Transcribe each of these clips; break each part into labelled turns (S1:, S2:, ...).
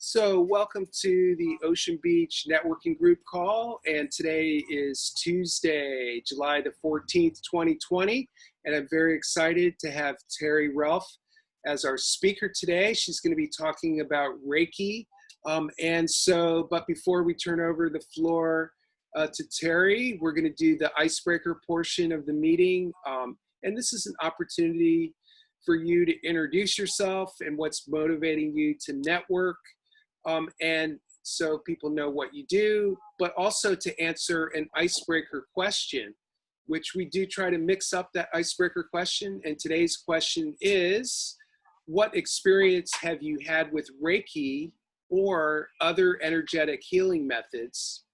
S1: So welcome to the Ocean Beach Networking Group call, and today is Tuesday, July the 14th, 2020, and I'm very excited to have Terrie Relf as our speaker today. She's going to be talking about Reiki, but before we turn over the floor to Terrie, we're going to do the icebreaker portion of the meeting, and this is an opportunity for you to introduce yourself and what's motivating you to network. And so people know what you do, but also to answer an icebreaker question, which we do try to mix up that icebreaker question. And today's question is, what experience have you had with Reiki or other energetic healing methods?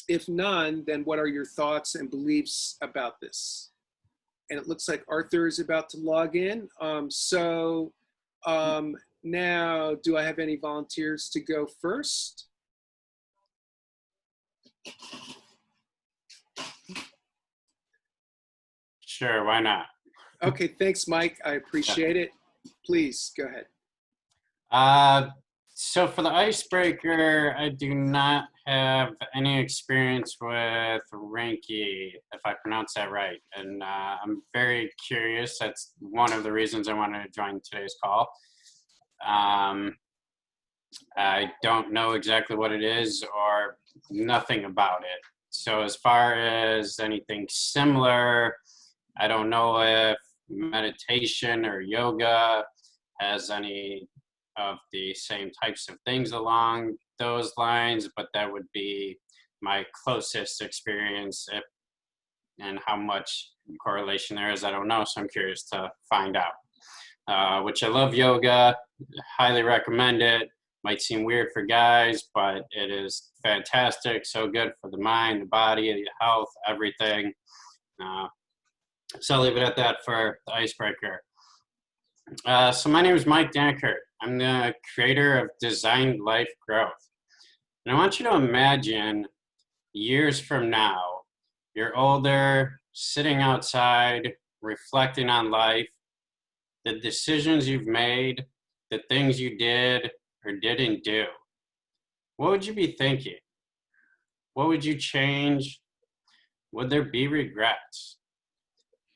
S1: If none, then what are your thoughts and beliefs about this? And it looks like Arthur is about to log in. Now, do I have any volunteers to go first?
S2: Sure, why not?
S1: Okay, thanks, Mike. I appreciate it. Please, go ahead.
S2: So for the icebreaker, I do not have any experience with Reiki, if I pronounce that right. And I'm very curious. That's one of the reasons I wanted to join today's call. I don't know exactly what it is or nothing about it. So as far as anything similar, I don't know if meditation or yoga has any of the same types of things along those lines, but that would be my closest experience. And how much correlation there is, I don't know. So I'm curious to find out. Which I love yoga, highly recommend it. Might seem weird for guys, but it is fantastic. So good for the mind, the body, the health, everything. So I'll leave it at that for the icebreaker. So my name is Mike Dankert. I'm the creator of Designed Life Growth. And I want you to imagine years from now, you're older, sitting outside, reflecting on life, the decisions you've made, the things you did or didn't do. What would you be thinking? What would you change? Would there be regrets?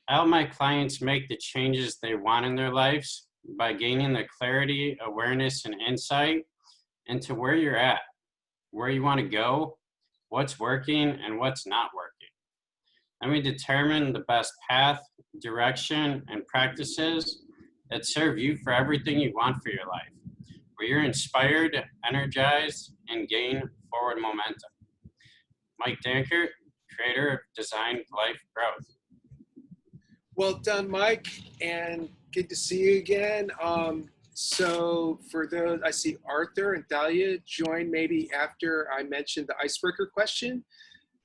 S2: I help my clients make the changes they want in their lives by gaining the clarity, awareness, and insight into where you're at, where you want to go, what's working, and what's not working. Let me determine the best path, direction, and practices that serve you for everything you want for your life, where you're inspired, energized, and gain forward momentum. Mike Dankert, creator of Designed Life Growth.
S1: Well done, Mike, and good to see you again. So for those, I see Arthur and Dahlia join maybe after I mentioned the icebreaker question,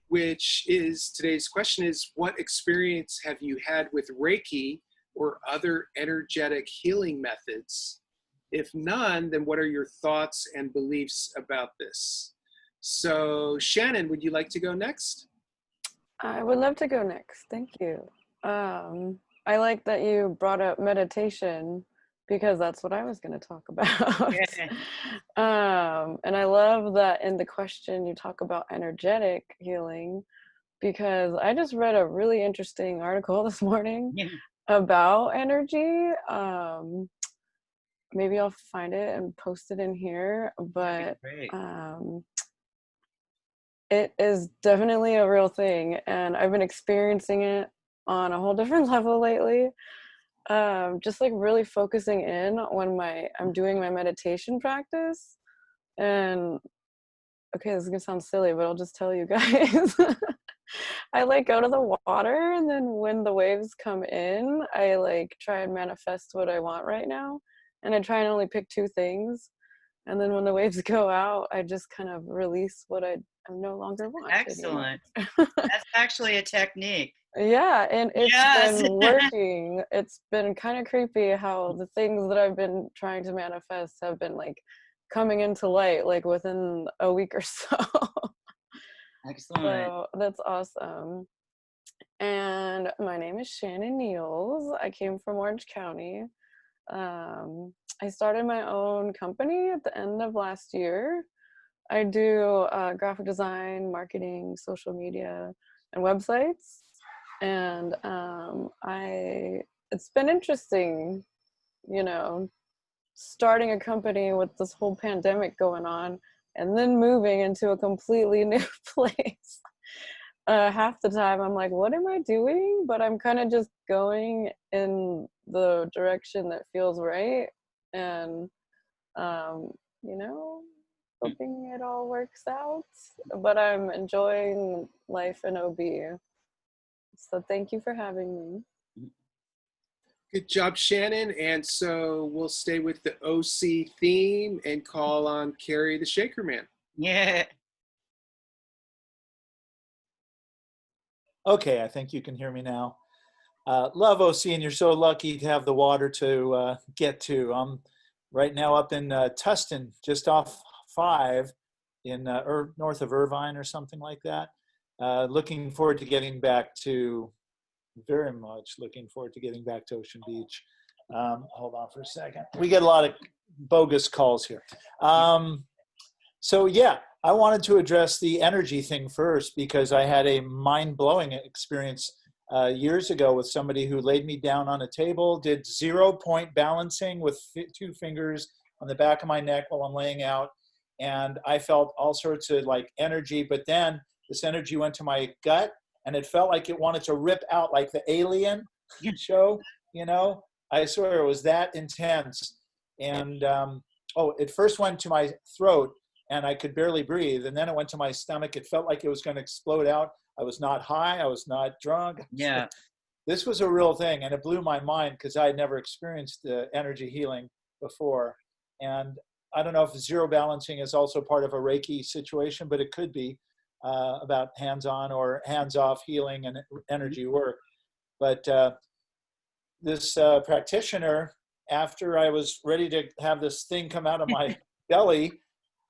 S1: which is today's question is, what experience have you had with Reiki or other energetic healing methods? If none, then what are your thoughts and beliefs about this? So Shannon, would you like to go next?
S3: I would love to go next. Thank you. I like that you brought up meditation because that's what I was going to talk about. And I love that in the question you talk about energetic healing, because I just read a really interesting article this morning about energy. Maybe I'll find it and post it in here, but it is definitely a real thing, and I've been experiencing it on a whole different level lately. Just like really focusing in when I'm doing my meditation practice. And okay, this is gonna sound silly, but I'll just tell you guys. I like go to the water, and then when the waves come in, I like try and manifest what I want right now. And I try and only pick two things. And then when the waves go out, I just kind of release what I no longer want.
S4: Excellent. That's actually a technique.
S3: Yeah, and it's been working. It's been kind of creepy how the things that I've been trying to manifest have been like coming into light like within a week or so.
S4: Excellent.
S3: So that's awesome. And my name is Shannon Niels. I came from Orange County. I started my own company at the end of last year. I do graphic design, marketing, social media, and websites. And it's been interesting, you know, starting a company with this whole pandemic going on and then moving into a completely new place. Half the time I'm like, what am I doing? But I'm kind of just going in the direction that feels right. And, you know, hoping it all works out. But I'm enjoying life in OB. So thank you for having me.
S1: Good job, Shannon. And so we'll stay with the OC theme and call on Carrie the Shaker Man.
S4: Yeah.
S5: Okay, I think you can hear me now. Love OC, and you're so lucky to have the water to get to. I'm right now up in Tustin, just off 5 in north of Irvine or something like that. Looking forward to getting back to, very much looking forward to getting back to Ocean Beach. Hold on for a second. We get a lot of bogus calls here. So yeah, I wanted to address the energy thing first because I had a mind-blowing experience years ago with somebody who laid me down on a table, did 0-point balancing with 2 fingers on the back of my neck while I'm laying out. And I felt all sorts of like energy, but then this energy went to my gut and it felt like it wanted to rip out like the Alien show, you know? I swear it was that intense. And it first went to my throat and I could barely breathe. And then it went to my stomach. It felt like it was going to explode out. I was not high. I was not drunk.
S4: Yeah.
S5: This was a real thing. And it blew my mind because I had never experienced energy healing before. And I don't know if zero balancing is also part of a Reiki situation, but it could be about hands-on or hands-off healing and energy work. But this practitioner, after I was ready to have this thing come out of my belly,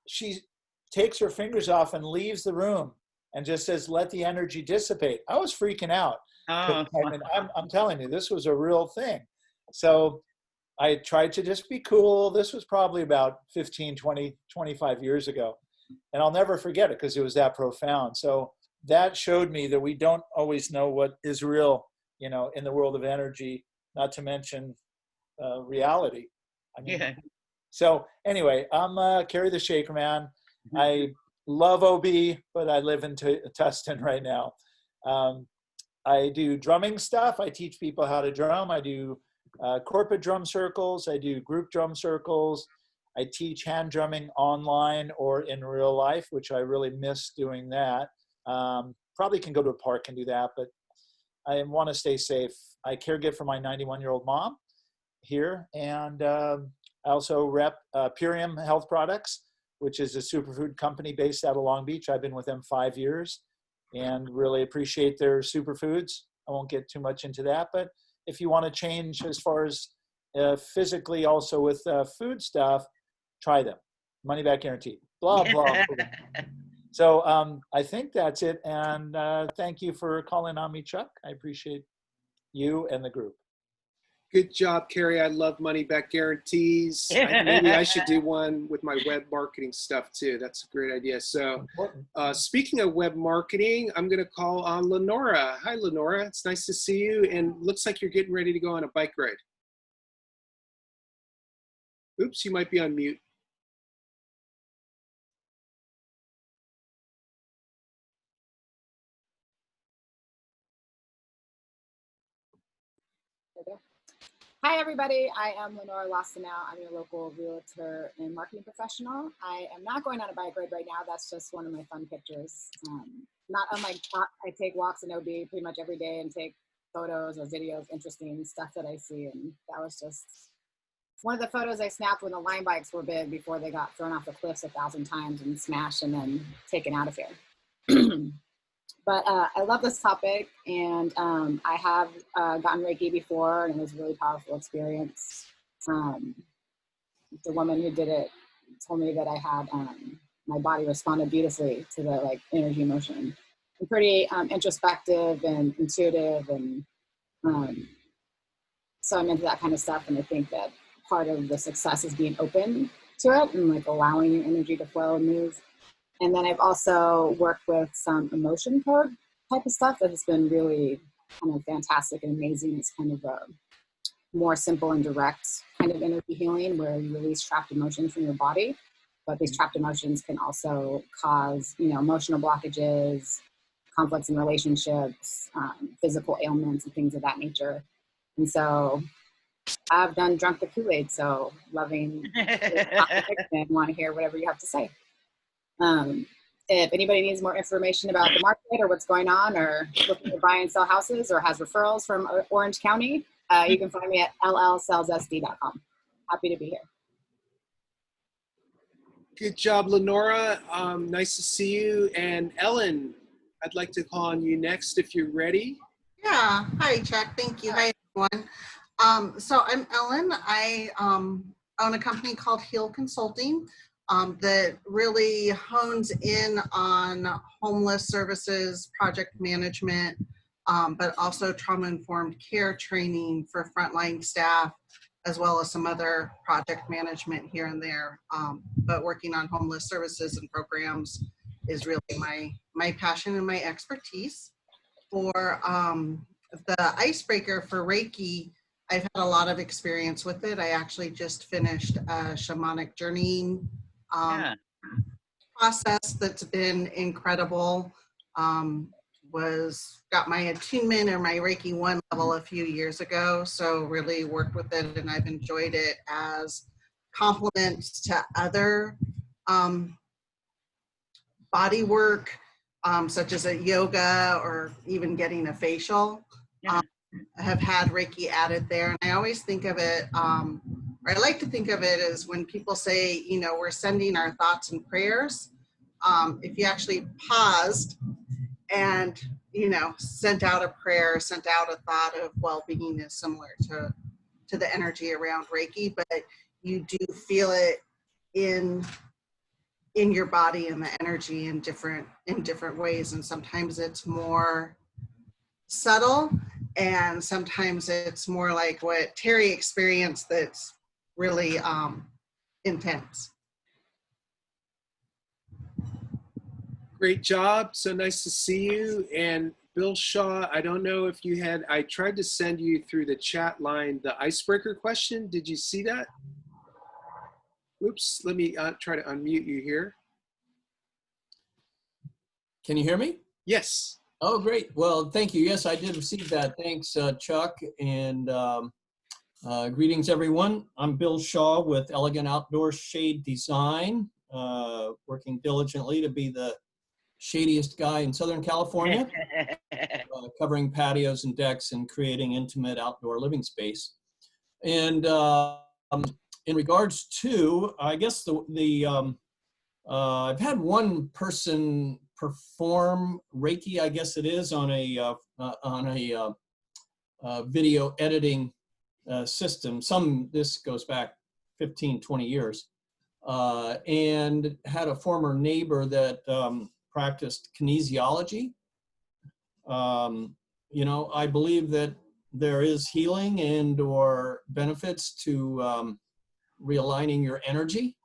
S5: she takes her fingers off and leaves the room and just says, let the energy dissipate. I was freaking out.
S4: Oh,
S5: I mean, I'm telling you, this was a real thing. So I tried to just be cool. This was probably about 15, 20, 25 years ago. And I'll never forget it because it was that profound. So that showed me that we don't always know what is real, you know, in the world of energy, not to mention reality. I mean,
S4: yeah.
S5: so anyway, I'm Carrie the Shaker Man. I love OB, but I live in Tustin right now. I do drumming stuff. I teach people how to drum. I do corporate drum circles. I do group drum circles. I teach hand drumming online or in real life, which I really miss doing that. Probably can go to a park and do that, but I want to stay safe. I caregive for my 91-year-old mom here, and I also rep Purium Health Products, which is a superfood company based out of Long Beach. I've been with them 5 years and really appreciate their superfoods. I won't get too much into that, but if you want to change as far as physically also with food stuff, try them. Money back guarantee. Blah, blah, blah. So I think that's it. And thank you for calling on me, Chuck. I appreciate you and the group.
S1: Good job, Carrie. I love money back guarantees. Maybe I should do one with my web marketing stuff too. That's a great idea. So speaking of web marketing, I'm going to call on Lenora. Hi, Lenora. It's nice to see you. And looks like you're getting ready to go on a bike ride. Oops, you might be on mute.
S6: Hi, everybody. I am Lenora Lastanau. I'm your local realtor and marketing professional. I am not going on a bike ride right now. That's just one of my fun pictures. Not unlike I take walks in OB pretty much every day and take photos or videos, interesting stuff that I see. And that was just one of the photos I snapped when the line bikes were big before they got thrown off the cliffs 1,000 times and smashed and then taken out of here. But I love this topic, and I have gotten Reiki before, and it was a really powerful experience. The woman who did it told me that I had my body responded beautifully to the energy motion. I'm pretty introspective and intuitive, and so I'm into that kind of stuff. And I think that part of the success is being open to it and like allowing your energy to flow and move. And then I've also worked with some emotion code type of stuff that has been really kind of fantastic and amazing. It's kind of a more simple and direct kind of energy healing where you release trapped emotions from your body. But these trapped emotions can also cause, you know, emotional blockages, conflicts in relationships, physical ailments, and things of that nature. And so I've done drunk the Kool-Aid, so loving this topic and want to hear whatever you have to say. If anybody needs more information about the market or what's going on or looking to buy and sell houses or has referrals from Orange County, you can find me at llsalesSD.com. Happy to be here.
S1: Good job, Lenora. Nice to see you. And Ellen, I'd like to call on you next if you're ready.
S7: Yeah. Hi, Chuck. Thank you. Hi, everyone. So I'm Ellen. I own a company called Heal Consulting that really hones in on homeless services, project management, but also trauma-informed care training for frontline staff, as well as some other project management here and there. But working on homeless services and programs is really my passion and my expertise. For the icebreaker for Reiki, I've had a lot of experience with it. I actually just finished a shamanic journeying process that's been incredible. Got my attunement or my Reiki 1 level a few years ago, so really worked with it, and I've enjoyed it as complements to other body work, such as a yoga or even getting a facial. I have had Reiki added there, and I always think of it, or I like to think of it as when people say, you know, we're sending our thoughts and prayers. If you actually paused and, you know, sent out a prayer, sent out a thought of well-being is similar to the energy around Reiki, but you do feel it in your body and the energy in different ways. And sometimes it's more subtle, and sometimes it's more like what Terrie experienced that's really intense.
S1: Great job. So nice to see you. And Bill Shaw, I don't know if you had, I tried to send you through the chat line the icebreaker question. Did you see that? Oops, let me try to unmute you here.
S8: Can you hear me?
S1: Yes.
S8: Oh, great. Well, thank you. Yes, I did receive that. Thanks, Chuck. And greetings, everyone. I'm Bill Shaw with Elegant Outdoor Shade Design, working diligently to be the shadiest guy in Southern California, covering patios and decks and creating intimate outdoor living space. And in regards to, I guess I've had one person perform Reiki, I guess it is, on a video editing system. This goes back 15, 20 years, and had a former neighbor that practiced kinesiology. You know, I believe that there is healing and or benefits to realigning your energy.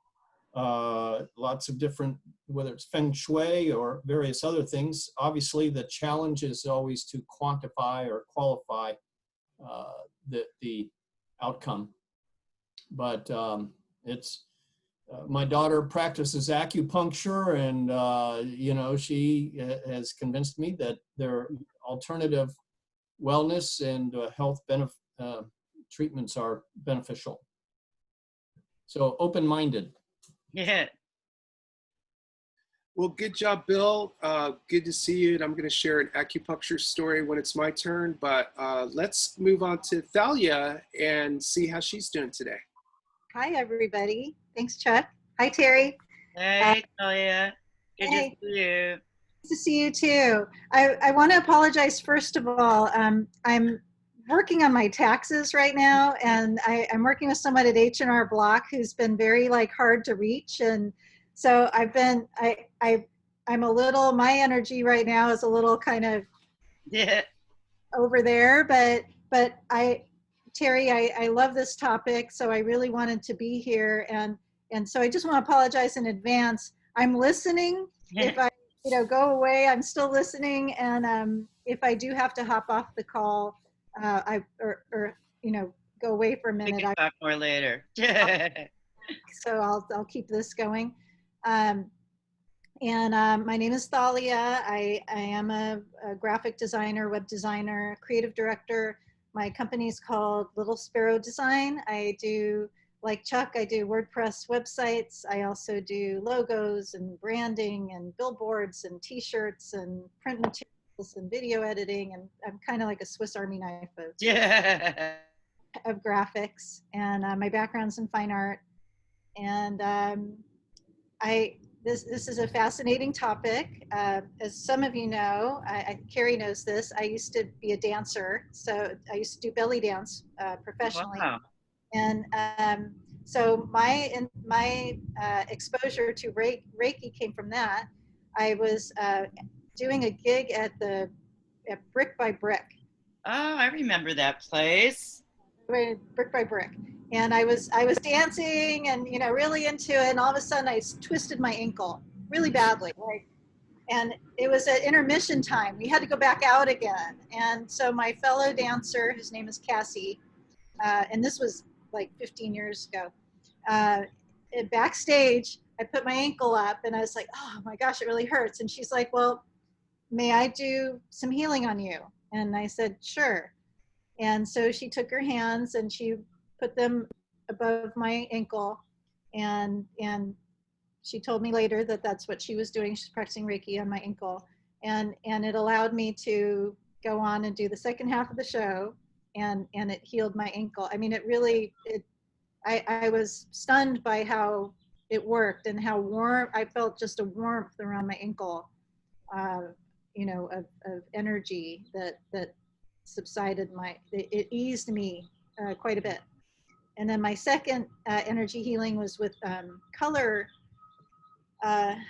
S8: Lots of different, whether it's feng shui or various other things. Obviously, the challenge is always to quantify or qualify the outcome. But it's my daughter practices acupuncture, and you know, she has convinced me that there are alternative wellness and health treatments are beneficial. So open-minded.
S4: Yeah.
S1: Well, good job, Bill. Good to see you. And I'm going to share an acupuncture story when it's my turn. But let's move on to Thalia and see how she's doing today.
S9: Hi, everybody. Thanks, Chuck. Hi, Terrie.
S4: Hey, Talia. Good
S9: Hey.
S4: to see you.
S9: Nice to see you, too. I want to apologize, first of all. I'm working on my taxes right now, and I'm working with someone at H&R Block who's been very hard to reach, and so I'm a little, my energy right now is a little kind of
S4: Yeah.
S9: over there, but Terry, I love this topic, so I really wanted to be here. And so I just want to apologize in advance. I'm listening. If I, go away, I'm still listening. And if I do have to hop off the call, go away for a
S4: We
S9: minute,
S4: can talk more later.
S9: so I'll keep this going. My name is Thalia. I am a graphic designer, web designer, creative director. My company is called Little Sparrow Design. I do, like Chuck, I do WordPress websites. I also do logos and branding and billboards and t-shirts and print materials and video editing. And I'm kind of like a Swiss Army knife
S4: Yeah.
S9: of graphics. And my background's in fine art. And this is a fascinating topic. As some of you know, Carrie knows this, I used to be a dancer. So I used to do belly dance professionally.
S4: Wow.
S9: And so my exposure to Reiki came from that. I was doing a gig at Brick by Brick.
S4: Oh, I remember that place.
S9: Brick by Brick. And I was dancing and really into it, and all of a sudden I twisted my ankle really badly, right? And it was at intermission time. We had to go back out again. And so my fellow dancer, whose name is Cassie, and this was like 15 years ago, backstage, I put my ankle up and I was like, oh my gosh, it really hurts. And she's like, well, may I do some healing on you? And I said, sure. And so she took her hands and she put them above my ankle, and she told me later that that's what she was doing. She's practicing Reiki on my ankle, and it allowed me to go on and do the second half of the show, and it healed my ankle. I mean, I was stunned by how it worked and how warm I felt, just a warmth around my ankle, of energy that subsided it eased me quite a bit. And then my second energy healing was with color. I'm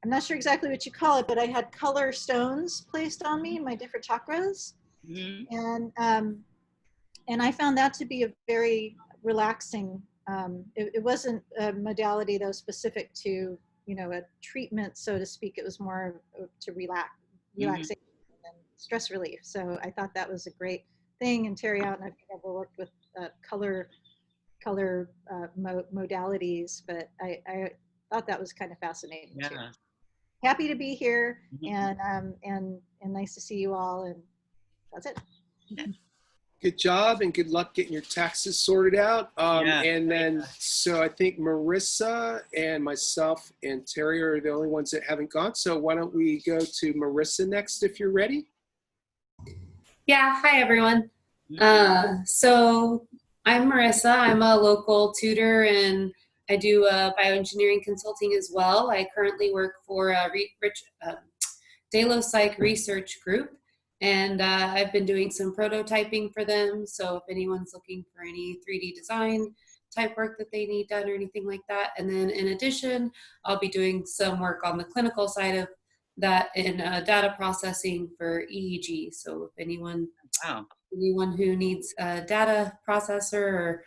S9: not sure exactly what you call it, but I had color stones placed on me in my different chakras.
S4: Mm-hmm.
S9: And I found that to be a very relaxing, it wasn't a modality that was specific to, a treatment, so to speak. It was more to relaxation and stress relief. So I thought that was a great thing. And Terry, I don't know if you've ever worked with color modalities, but I thought that was kind of fascinating too. Happy to be here, and nice to see you all, and that's it.
S1: Good job and good luck getting your taxes sorted out. And then, so I think Marissa and myself and Terry are the only ones that haven't gone. So why don't we go to Marissa next if you're ready?
S10: Yeah, hi everyone. So I'm Marissa. I'm a local tutor and I do bioengineering consulting as well. I currently work for a Psych Research Group, and I've been doing some prototyping for them. So if anyone's looking for any 3D design type work that they need done or anything like that. And then in addition, I'll be doing some work on the clinical side of that in data processing for EEG. So if anyone who needs a data processor or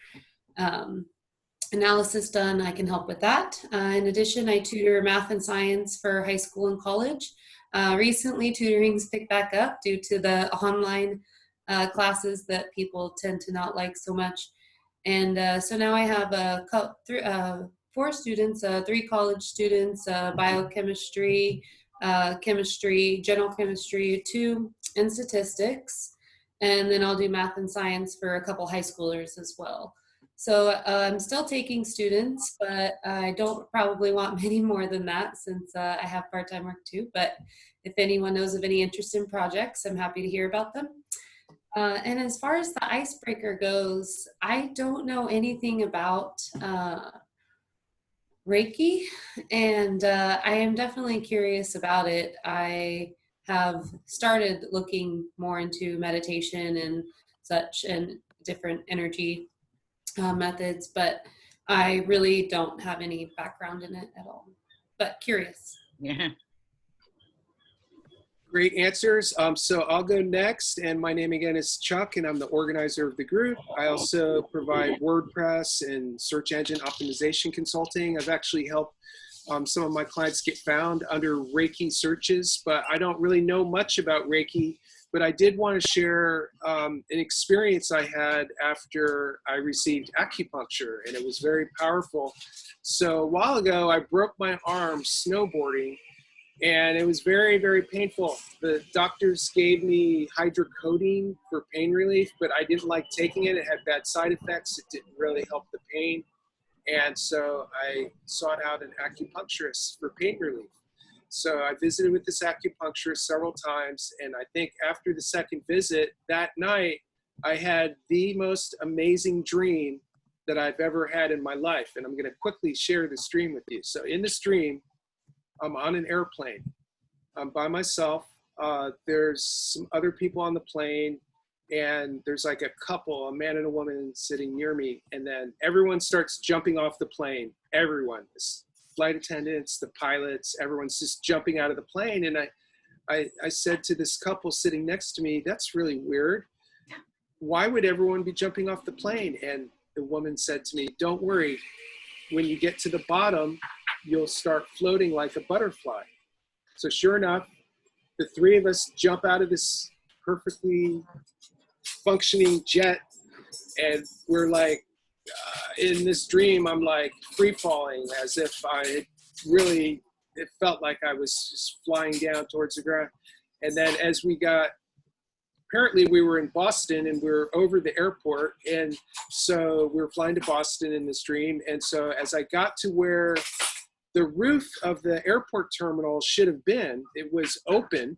S10: analysis done, I can help with that. In addition, I tutor math and science for high school and college. Recently, tutoring's picked back up due to the online classes that people tend to not like so much. And so now I have 4 students, 3 college students, biochemistry, chemistry, general chemistry, 2, and statistics. And then I'll do math and science for a couple high schoolers as well. So I'm still taking students, but I don't probably want many more than that since I have part-time work too. But if anyone knows of any interesting projects, I'm happy to hear about them. And as far as the icebreaker goes, I don't know anything about Reiki, and I am definitely curious about it. I have started looking more into meditation and such and different energy methods, but I really don't have any background in it at all, but curious.
S4: Yeah.
S1: Great answers. So I'll go next. And my name again is Chuck, and I'm the organizer of the group. I also provide WordPress and search engine optimization consulting. I've actually helped some of my clients get found under Reiki searches, but I don't really know much about Reiki. But I did want to share an experience I had after I received acupuncture, and it was very powerful. So a while ago, I broke my arm snowboarding, and it was very, very painful. The doctors gave me hydrocodone for pain relief, but I didn't like taking it. It had bad side effects. It didn't really help the pain. And so I sought out an acupuncturist for pain relief. So I visited with this acupuncturist several times. And I think after the second visit that night, I had the most amazing dream that I've ever had in my life. And I'm going to quickly share this dream with you. So in this dream, I'm on an airplane. I'm by myself. There's some other people on the plane, and there's like a couple, a man and a woman sitting near me. And then everyone starts jumping off the plane. Everyone, the flight attendants, the pilots, everyone's just jumping out of the plane. And I said to this couple sitting next to me, "That's really weird. Why would everyone be jumping off the plane?" And the woman said to me, "Don't worry. When you get to the bottom, you'll start floating like a butterfly." So sure enough, the three of us jump out of this perfectly functioning jet, and we're like, in this dream, I'm like free falling as if it felt like I was just flying down towards the ground. And then as apparently we were in Boston and we were over the airport. And so we were flying to Boston in this dream. And so as I got to where the roof of the airport terminal should have been, it was open.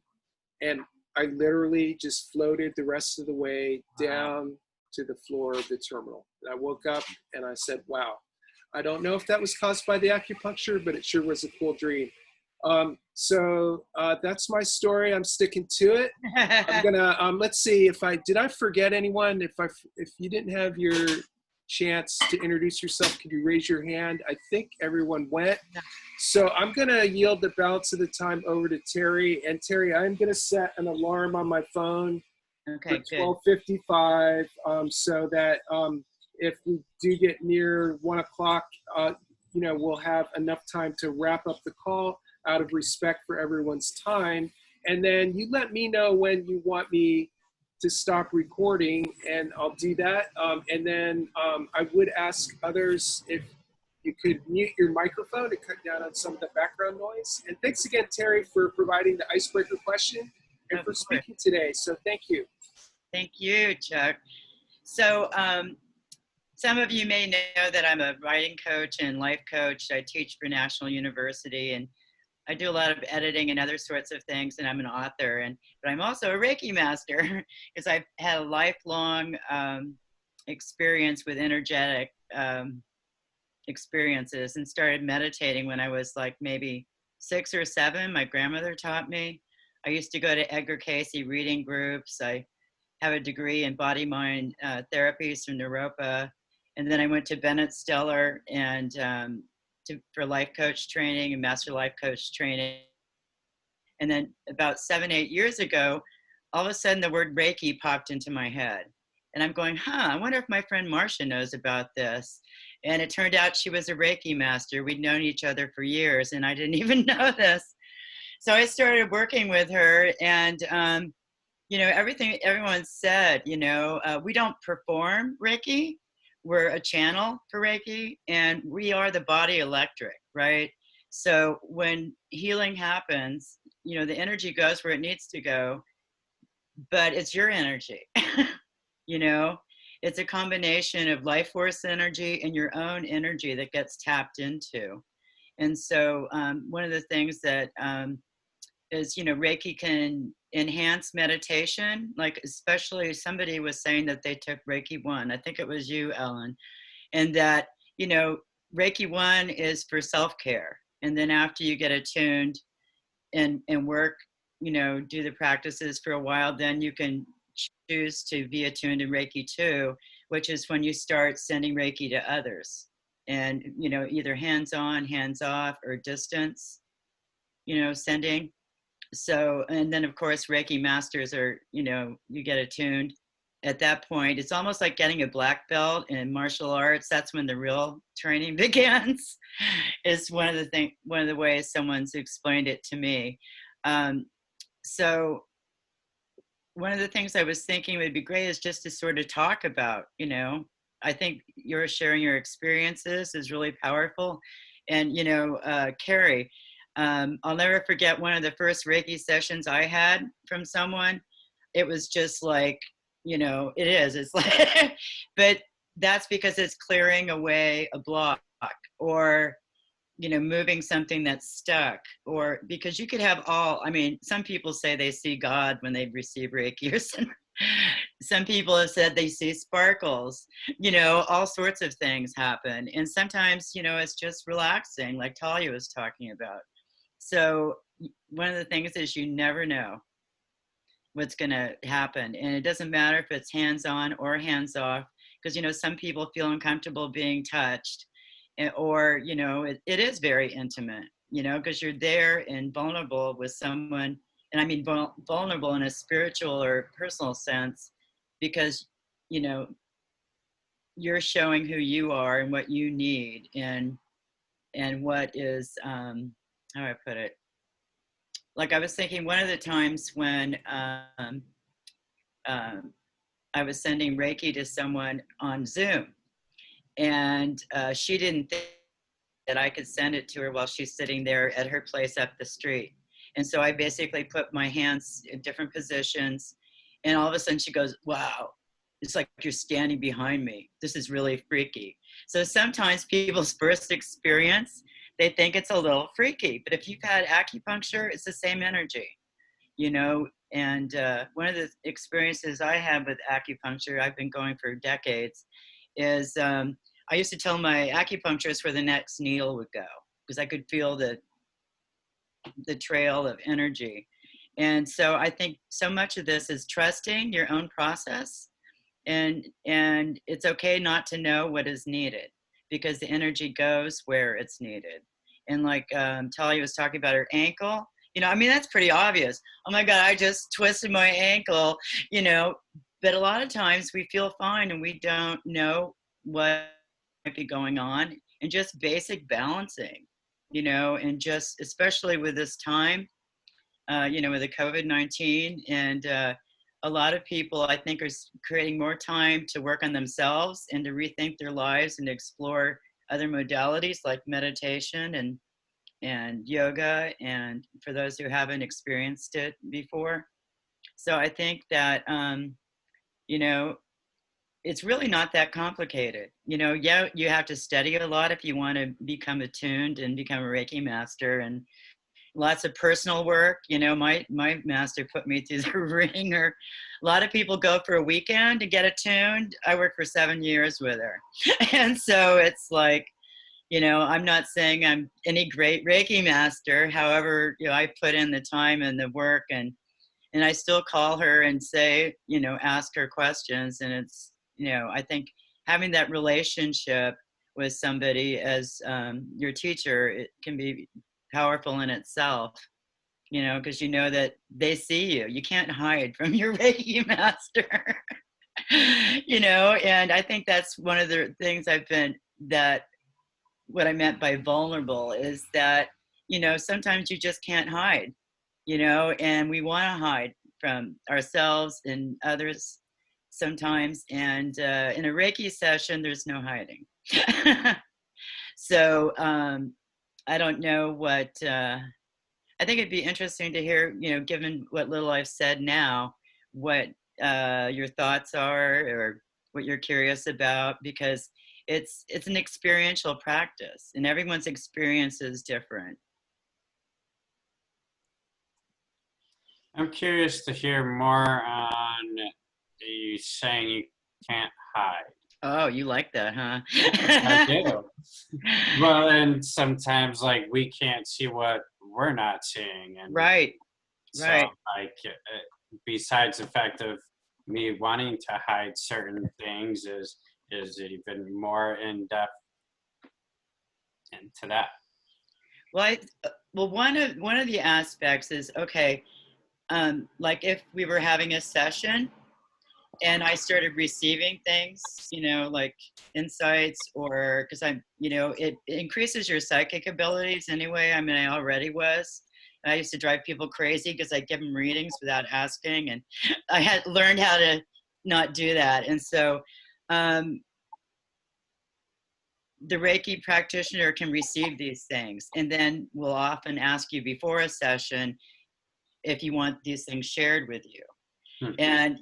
S1: And I literally just floated the rest of the way down to the floor of the terminal. And I woke up and I said, wow, I don't know if that was caused by the acupuncture, but it sure was a cool dream. So that's my story. I'm sticking to it. I'm gonna let's see did I forget anyone? If you didn't have your chance to introduce yourself, could you raise your hand? I think everyone went. So I'm gonna yield the balance of the time over to Terrie. And Terrie, I'm gonna set an alarm on my phone for 12:55, so that if we do get near 1 o'clock, we'll have enough time to wrap up the call out of respect for everyone's time. And then you let me know when you want me to stop recording, and I'll do that. And then I would ask others if you could mute your microphone to cut down on some of the background noise. And thanks again, Terrie, for providing the icebreaker question and for speaking today. So thank you.
S4: Thank you, Chuck. So some of you may know that I'm a writing coach and life coach. I teach for National University, and I do a lot of editing and other sorts of things, and I'm an author. But I'm also a Reiki master because I've had a lifelong experience with energetic experiences, and started meditating when I was like maybe 6 or 7. My grandmother taught me. I used to go to Edgar Cayce reading groups. I have a degree in body-mind therapies from Naropa. And then I went to Bennett Stellar and for life coach training and master life coach training. And then about 7-8 years ago, all of a sudden the word Reiki popped into my head. And I'm going, I wonder if my friend Marcia knows about this. And it turned out she was a Reiki master. We'd known each other for years, and I didn't even know this. So I started working with her, and everything everyone said, we don't perform Reiki. We're a channel for Reiki, and we are the body electric, right? So when healing happens, the energy goes where it needs to go, but it's your energy. It's a combination of life force energy and your own energy that gets tapped into. And so one of the things that is, Reiki can enhance meditation. Like, especially somebody was saying that they took Reiki 1. I think it was you, Ellen. And that, Reiki 1 is for self-care. And then after you get attuned and work, do the practices for a while, then you can choose to be attuned in Reiki 2, which is when you start sending Reiki to others. And, either hands-on, hands-off, or distance, sending. So, and then of course, Reiki masters are, you get attuned. At that point, it's almost like getting a black belt in martial arts. That's when the real training begins. Is one of the ways someone's explained it to me. So one of the things I was thinking would be great is just to sort of talk about, I think you're sharing your experiences is really powerful. And, Carrie, I'll never forget one of the first Reiki sessions I had from someone. It was just like, it's like, but that's because it's clearing away a block or, moving something that's stuck, or because you could have some people say they see God when they receive Reiki, or some people have said they see sparkles, all sorts of things happen. And sometimes, it's just relaxing, like Talia was talking about. So one of the things is you never know what's going to happen. And it doesn't matter if it's hands-on or hands-off, because, some people feel uncomfortable being touched, or, it is very intimate, because you're there and vulnerable with someone. And I mean, vulnerable in a spiritual or personal sense, because, you're showing who you are and what you need, and what is, how do I put it? Like I was thinking one of the times when I was sending Reiki to someone on Zoom, and she didn't think that I could send it to her while she's sitting there at her place up the street. And so I basically put my hands in different positions, and all of a sudden she goes, "Wow, it's like you're standing behind me. This is really freaky." So sometimes people's first experience, they think it's a little freaky, but if you've had acupuncture, it's the same energy, and one of the experiences I have with acupuncture, I've been going for decades, is I used to tell my acupuncturist where the next needle would go, because I could feel the trail of energy. And so I think so much of this is trusting your own process, and it's okay not to know what is needed, because the energy goes where it's needed. And like Talia was talking about her ankle, that's pretty obvious. Oh my God, I just twisted my ankle, but a lot of times we feel fine and we don't know what might be going on, and just basic balancing, and just especially with this time, with the COVID-19, and a lot of people I think are creating more time to work on themselves and to rethink their lives and explore other modalities like meditation and yoga, and for those who haven't experienced it before. So I think that, it's really not that complicated. Yeah, you have to study a lot if you want to become attuned and become a Reiki master, and lots of personal work. My master put me through the ringer. A lot of people go for a weekend to get attuned. I worked for 7 years with her. And so it's like, I'm not saying I'm any great Reiki master. However, I put in the time and the work, and I still call her and say, ask her questions. And it's, I think having that relationship with somebody as your teacher, it can be powerful in itself, because that they see you. You can't hide from your Reiki master, and I think that's one of the things what I meant by vulnerable is that, sometimes you just can't hide, and we want to hide from ourselves and others sometimes. And in a Reiki session, there's no hiding. So I don't know what, I think it'd be interesting to hear, given what little I've said now, what your thoughts are, or what you're curious about, because it's an experiential practice and everyone's experience is different.
S2: I'm curious to hear more on you saying you can't hide.
S4: Oh, you like that, huh?
S2: I do. Well, and sometimes like we can't see what we're not seeing, and
S4: right.
S2: So like, besides the fact of me wanting to hide certain things, is even more in depth into that.
S4: Well, Well, one of the aspects is, okay, like if we were having a session and I started receiving things, like insights, or because it increases your psychic abilities anyway. I mean, I already was. I used to drive people crazy because I give them readings without asking, and I had learned how to not do that. And so the Reiki practitioner can receive these things, and then will often ask you before a session if you want these things shared with you. And,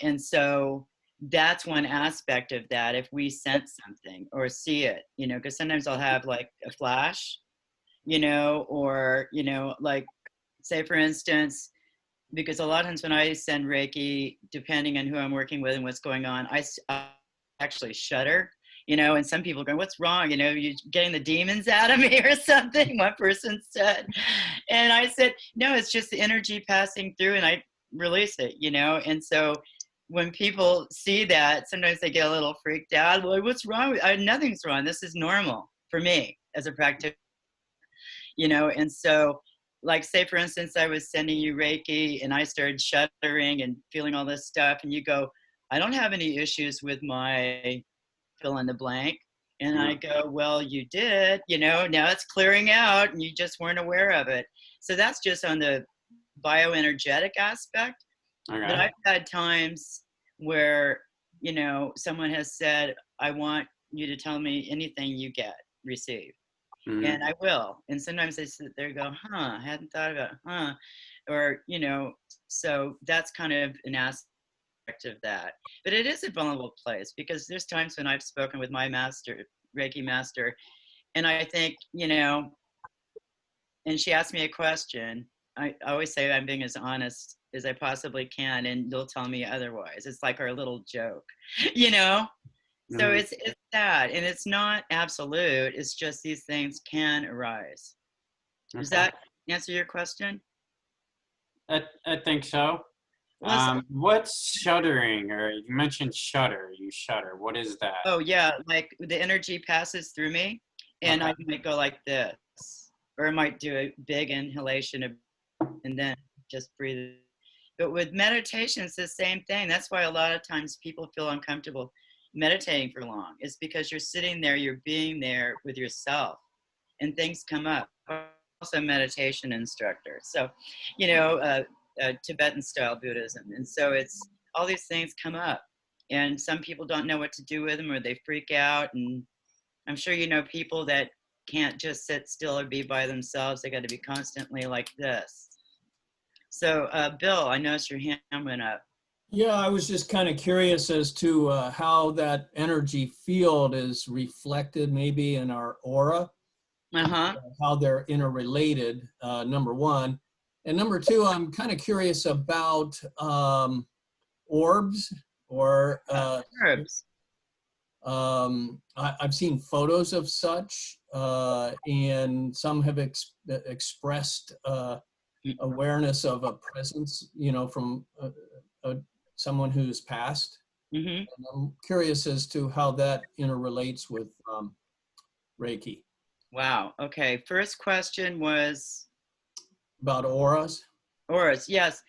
S4: and so that's one aspect of that. If we sense something or see it, because sometimes I'll have like a flash, or, like, say for instance, because a lot of times when I send Reiki, depending on who I'm working with and what's going on, I actually shudder, and some people go, what's wrong? You're getting the demons out of me or something, one person said. And I said, no, it's just the energy passing through, and I release it, and so when people see that, sometimes they get a little freaked out. Well, what's wrong? Nothing's wrong. This is normal for me as a practitioner, and so, like, say for instance, I was sending you Reiki and I started shuddering and feeling all this stuff, and you go, I don't have any issues with my fill in the blank. And I go, well, you did, now it's clearing out and you just weren't aware of it. So that's just on the bioenergetic aspect.
S2: Okay.
S4: But I've had times where, someone has said, I want you to tell me anything you receive. And I will. And sometimes I sit there and go, I hadn't thought about it, or, so that's kind of an aspect of that. But it is a vulnerable place, because there's times when I've spoken with my Reiki master, and I think, and she asked me a question. I always say I'm being as honest as I possibly can, and they'll tell me otherwise. It's like our little joke, So it's that, and it's not absolute. It's just these things can arise. Okay. Does that answer your question?
S2: I think so. What's shuddering? Or you mentioned shudder. You shudder. What is that?
S4: Oh yeah, like the energy passes through me, and I might go like this, or I might do a big inhalation and then just breathe. But with meditation, it's the same thing. That's why a lot of times people feel uncomfortable meditating for long. It's because you're sitting there, you're being there with yourself, and things come up. I'm also a meditation instructor, so Tibetan style Buddhism, and so it's all these things come up, and some people don't know what to do with them, or they freak out. And I'm sure people that can't just sit still or be by themselves. They got to be constantly like this. So Bill, I noticed your hand went up.
S8: Yeah, I was just kind of curious as to how that energy field is reflected maybe in our aura, how they're interrelated, number one. And number two, I'm kind of curious about orbs or
S4: orbs.
S8: I've seen photos of such, and some have expressed awareness of a presence, from someone who's passed. And I'm curious as to how that interrelates with Reiki.
S4: Wow. Okay. First question was
S8: about auras.
S4: Auras, yes.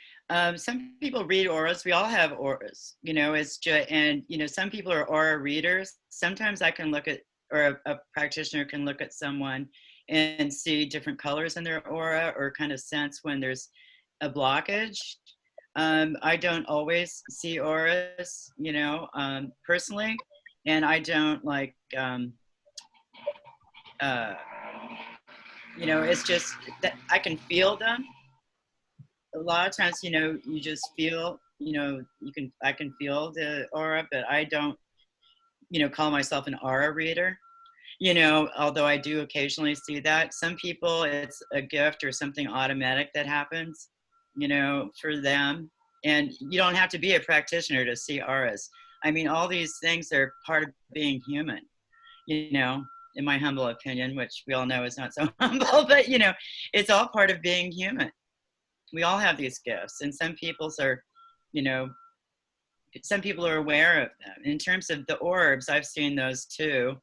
S4: Some people read auras. We all have auras. It's just, and some people are aura readers. Sometimes I can look at, or a practitioner can look at someone and see different colors in their aura, or kind of sense when there's a blockage. I don't always see auras, personally, and I don't like, it's just that I can feel them. A lot of times, you just feel, I can feel the aura, but I don't, call myself an aura reader. Although I do occasionally see that. Some people, it's a gift or something automatic that happens, for them. And you don't have to be a practitioner to see auras. I mean, all these things are part of being human, in my humble opinion, which we all know is not so humble, but, it's all part of being human. We all have these gifts, and some people are, some people are aware of them. In terms of the orbs, I've seen those too.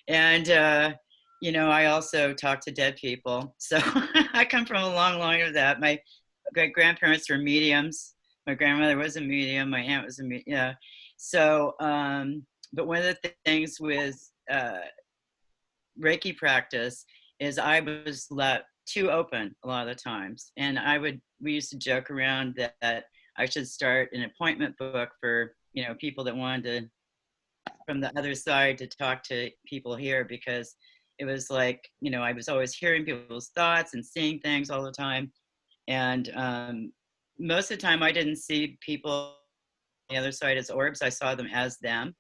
S4: And you know, I also talk to dead people. So I come from a long line of that. My great grandparents were mediums. My grandmother was a medium. My aunt was a medium. Yeah. So, but one of the things with Reiki practice is I was left too open a lot of the times. And we used to joke around that I should start an appointment book for, you know, people that wanted to, from the other side, to talk to people here, because it was like, you know, I was always hearing people's thoughts and seeing things all the time. And most of the time I didn't see people on the other side as orbs. I saw them as them.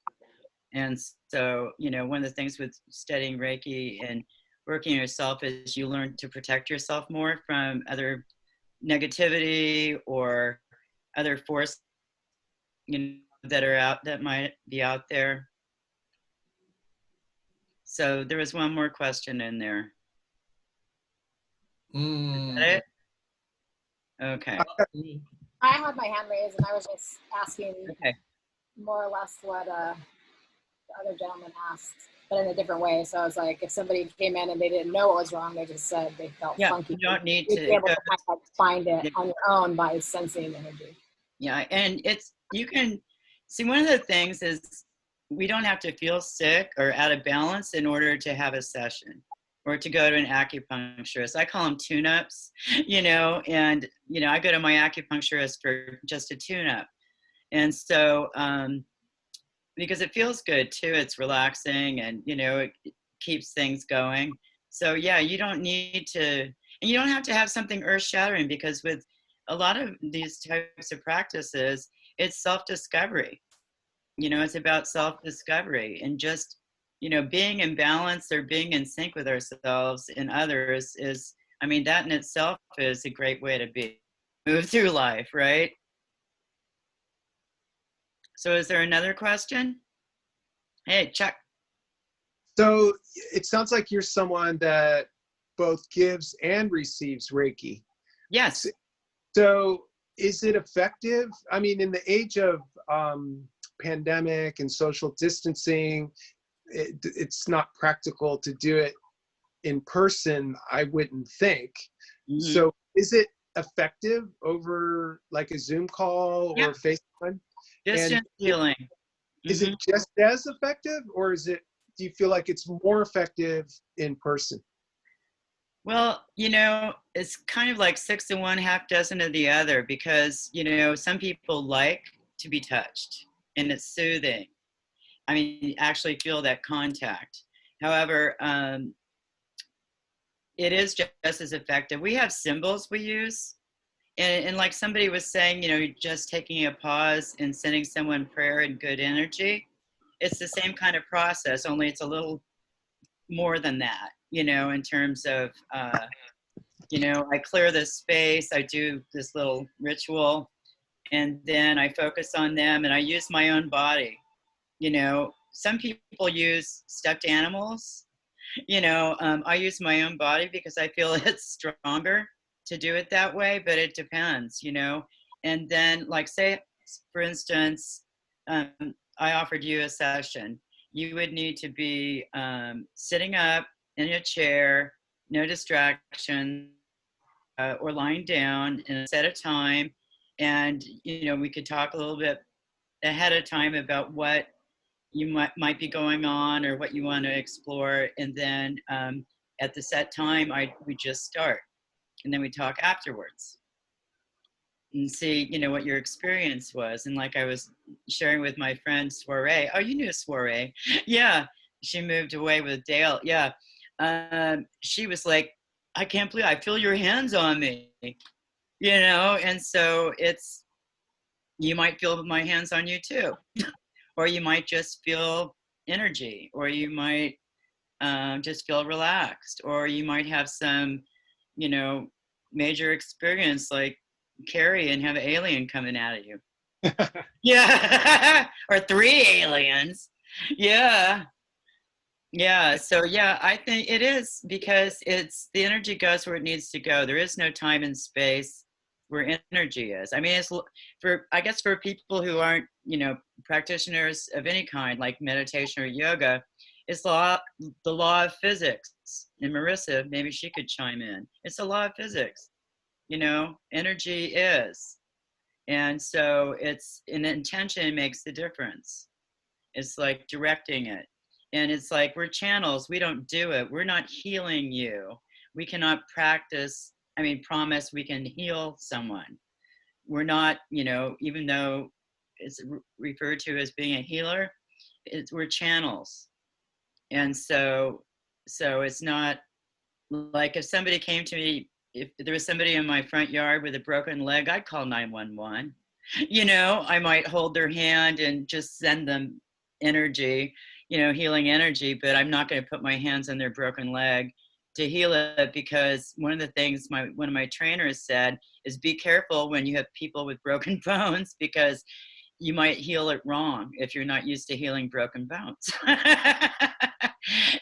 S4: And so, you know, one of the things with studying Reiki and working on yourself is you learn to protect yourself more from other negativity or other forces, you know, that might be out there. So there was one more question in there. Is that it? Okay.
S6: I had my hand raised, and I was just asking
S4: Okay.
S6: more or less what the other gentleman asked, but in a different way. So I was like, if somebody came in and they didn't know what was wrong, they just said they felt funky.
S4: You don't need
S6: You'd
S4: to
S6: be able to kind of find it on your own by sensing energy.
S4: Yeah, and you can see, one of the things is we don't have to feel sick or out of balance in order to have a session or to go to an acupuncturist. I call them tune-ups, you know, and, you know, I go to my acupuncturist for just a tune-up. And so, because it feels good too, it's relaxing, and, you know, it keeps things going. So yeah, you don't need to, and you don't have to have something earth-shattering, because with a lot of these types of practices, it's self-discovery. You know, it's about self-discovery, and just, you know, being in balance or being in sync with ourselves and others is, I mean, that in itself is a great way to move through life, right? So is there another question? Hey, Chuck.
S1: So it sounds like you're someone that both gives and receives Reiki.
S4: Yes.
S1: So is it effective? I mean, in the age of pandemic and social distancing, it's not practical to do it in person, I wouldn't think.
S4: Mm-hmm.
S1: So is it effective over like a Zoom call or FaceTime?
S4: Distant healing.
S1: Is it just as effective, or do you feel like it's more effective in person?
S4: Well, you know, it's kind of like 6 to 1, half dozen of the other, because, you know, some people like to be touched and it's soothing. I mean, you actually feel that contact. However, it is just as effective. We have symbols we use. And like somebody was saying, you know, just taking a pause and sending someone prayer and good energy. It's the same kind of process, only it's a little more than that, you know, in terms of, you know, I clear this space, I do this little ritual, and then I focus on them, and I use my own body. You know, some people use stuffed animals. You know, I use my own body because I feel it's stronger to do it that way, but it depends, you know. And then, like, say, for instance, I offered you a session. You would need to be sitting up in a chair, no distraction, or lying down and set a time. And, you know, we could talk a little bit ahead of time about what you might be going on or what you want to explore. And then at the set time, we just start. And then we talk afterwards and see, you know, what your experience was. And like I was sharing with my friend Soiree. Oh, you knew Soiree. Yeah. She moved away with Dale. Yeah. She was like, I can't believe I feel your hands on me, you know? And so you might feel my hands on you too, or you might just feel energy, or you might just feel relaxed, or you might have some, you know, major experience like Carrie and have an alien coming out at you. Yeah. Or 3 aliens. Yeah. Yeah. So yeah, I think it is, because the energy goes where it needs to go. There is no time and space where energy is. I mean, it's I guess for people who aren't, you know, practitioners of any kind, like meditation or yoga, It's the law of physics. And Marissa, maybe she could chime in. It's the law of physics. You know, energy is. And so it's an intention makes the difference. It's like directing it. And it's like we're channels. We don't do it. We're not healing you. We cannot promise we can heal someone. We're not, you know, even though it's referred to as being a healer, we're channels. And so it's not like if somebody came to me, if there was somebody in my front yard with a broken leg, I'd call 911. You know, I might hold their hand and just send them energy, you know, healing energy, but I'm not going to put my hands on their broken leg to heal it, because one of the things one of my trainers said is be careful when you have people with broken bones, because you might heal it wrong if you're not used to healing broken bones.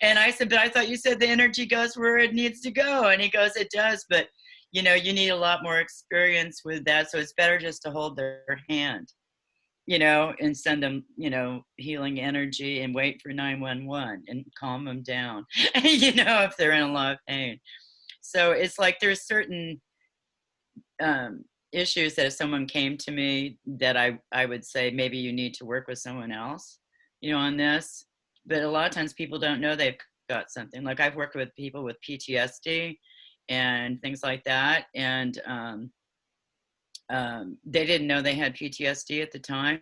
S4: And I said, but I thought you said the energy goes where it needs to go. And he goes, it does, but you know, you need a lot more experience with that. So it's better just to hold their hand, you know, and send them, you know, healing energy and wait for 911 and calm them down, you know, if they're in a lot of pain. So it's like there's certain issues that if someone came to me that I would say, maybe you need to work with someone else, you know, on this. But a lot of times people don't know they've got something. Like I've worked with people with PTSD and things like that. And they didn't know they had PTSD at the time